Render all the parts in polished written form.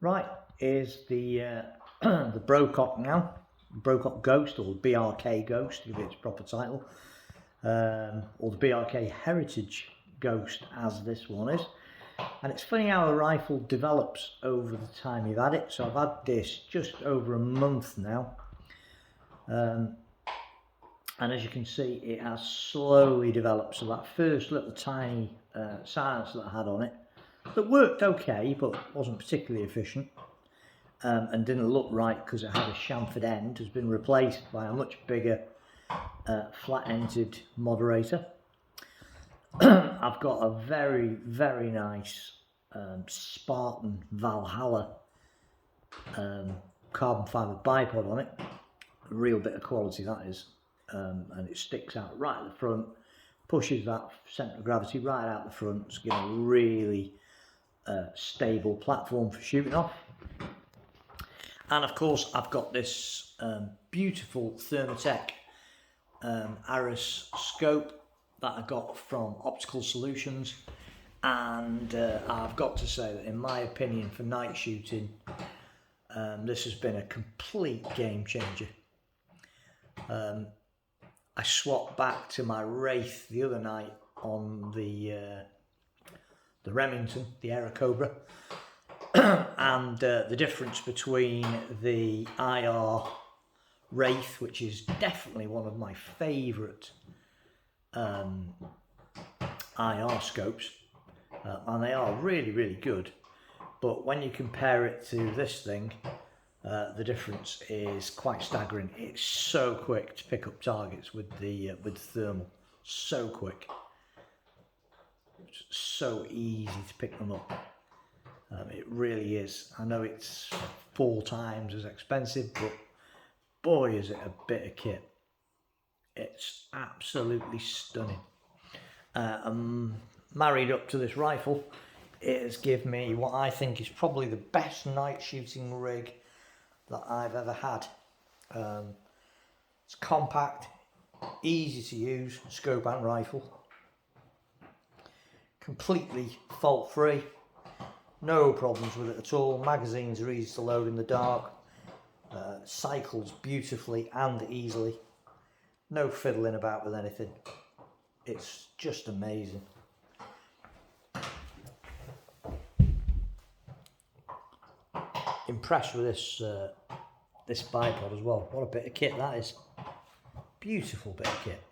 Right, is the the Brocock now, Brocock Ghost, or the BRK Ghost, to give it its proper title, or the BRK Heritage Ghost, as this one is. And it's funny how a rifle develops over the time you've had it. So I've had this just over a month now, and as you can see, it has slowly developed. So that first little tiny silencer that I had on it, that worked okay, but wasn't particularly efficient, and didn't look right because it had a chamfered end, has been replaced by a much bigger flat-ended moderator. I've got a very, very nice Spartan Valhalla carbon fibre bipod on it. A real bit of quality that is, and it sticks out right at the front, pushes that centre of gravity right out the front. It's got a really stable platform for shooting off. And of course I've got this beautiful Thermatech Aris scope that I got from Optical Solutions, and I've got to say that in my opinion for night shooting, this has been a complete game changer. I swapped back to my Wraith the other night on the Remington, the Aero Cobra, and the difference between the IR Wraith, which is definitely one of my favourite IR scopes, and they are really, really good, but when you compare it to this thing, the difference is quite staggering. It's so quick to pick up targets with the thermal, so quick, it's so easy to pick them up. It really is. I know it's 4 times as expensive, but boy is it a bit of kit. It's absolutely stunning. I'm married up to this rifle. It has given me what I think is probably the best night shooting rig that I've ever had. It's compact, easy to use, scope and rifle, completely fault free, no problems with it at all. Magazines are easy to load in the dark, cycles beautifully and easily, no fiddling about with anything. It's just amazing. Impressed with this this bipod as well. What a bit of kit that is. Beautiful bit of kit.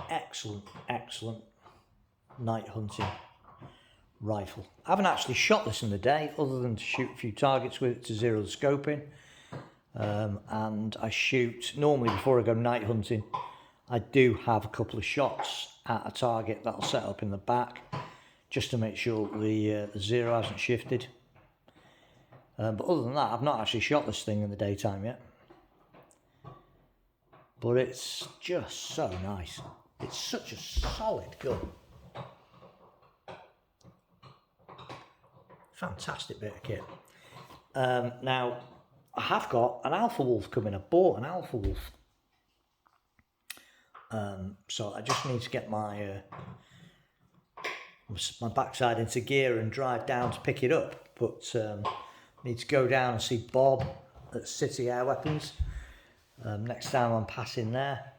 Excellent, excellent night hunting rifle. I haven't actually shot this in the day other than to shoot a few targets with it to zero the scope in. And I shoot, normally before I go night hunting, I do have a couple of shots at a target that I'll set up in the back just to make sure the zero hasn't shifted. But other than that, I've not actually shot this thing in the daytime yet. But it's just so nice. It's such a solid gun. Fantastic bit of kit. Now, I have got an Alpha Wolf coming. I bought an Alpha Wolf. So I just need to get my backside into gear and drive down to pick it up. But I need to go down and see Bob at City Air Weapons next time I'm passing there.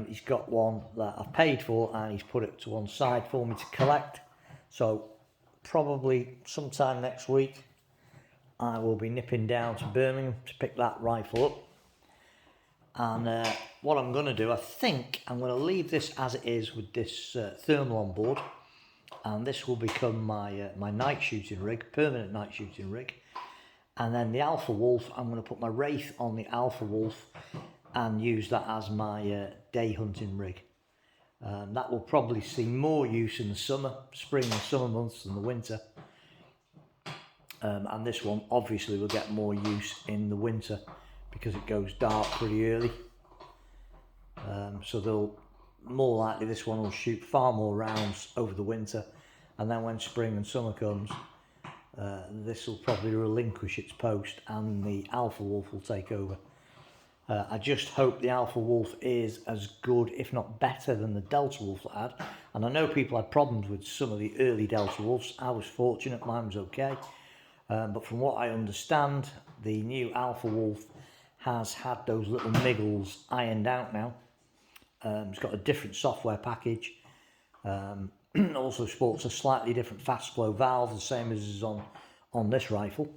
He's got one that I've paid for and he's put it to one side for me to collect. So probably sometime next week I will be nipping down to Birmingham to pick that rifle up. And what I'm going to do, I think I'm going to leave this as it is with this thermal on board, and this will become my my night shooting rig, permanent night shooting rig. And then the Alpha Wolf, I'm going to put my Wraith on the Alpha Wolf and use that as my day hunting rig. That will probably see more use in the summer, spring and summer months than the winter. And this one obviously will get more use in the winter because it goes dark pretty early. So they'll more likely this one will shoot far more rounds over the winter, and then when spring and summer comes, this will probably relinquish its post and the Alpha Wolf will take over. I just hope the Alpha Wolf is as good, if not better, than the Delta Wolf I had. And I know people had problems with some of the early Delta Wolves. I was fortunate, mine was okay. But from what I understand, the new Alpha Wolf has had those little niggles ironed out now. It's got a different software package. Also sports a slightly different fast flow valve, the same as is on this rifle.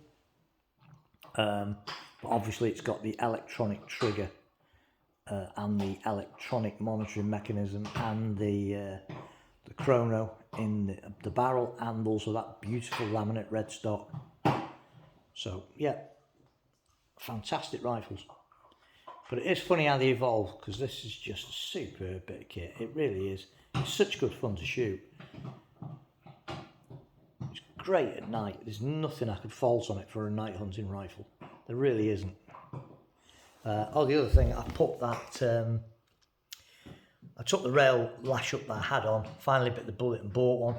But obviously it's got the electronic trigger and the electronic monitoring mechanism and the chrono in the barrel, and also that beautiful laminate red stock. So yeah, fantastic rifles. But it is funny how they evolve, because this is just a superb bit of kit. It really is. It's such good fun to shoot. It's great at night. There's nothing I could fault on it for a night hunting rifle. There really isn't. The other thing, I put that, I took the rail lash up that I had on, finally bit the bullet and bought one.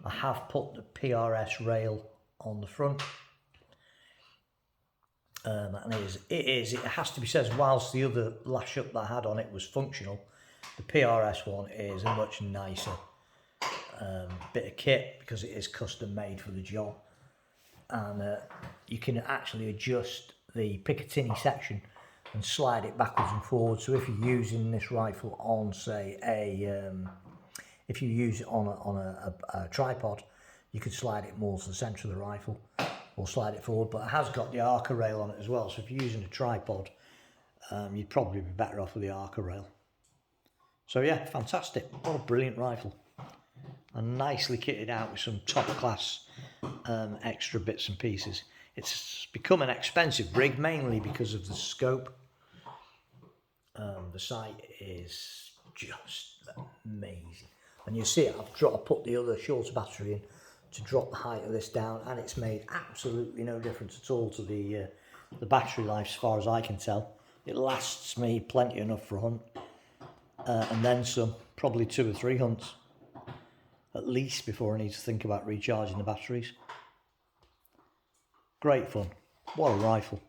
I have put the PRS rail on the front. And it has to be said, whilst the other lash up that I had on it was functional, the PRS one is a much nicer bit of kit, because it is custom made for the job. And you can actually adjust the Picatinny section and slide it backwards and forwards. So if you're using this rifle on, say, if you use it on a tripod, you could slide it more to the centre of the rifle, or slide it forward. But it has got the Arca rail on it as well, so if you're using a tripod, you'd probably be better off with the Arca rail. So yeah, fantastic. What a brilliant rifle. And nicely kitted out with some top class extra bits and pieces. It's become an expensive rig, mainly because of the scope. The sight is just amazing. And you see it, I've put the other shorter battery in to drop the height of this down, and it's made absolutely no difference at all to the battery life, as far as I can tell. It lasts me plenty enough for a hunt, and then some, probably 2 or 3 hunts at least, before I need to think about recharging the batteries. Great fun. What a rifle.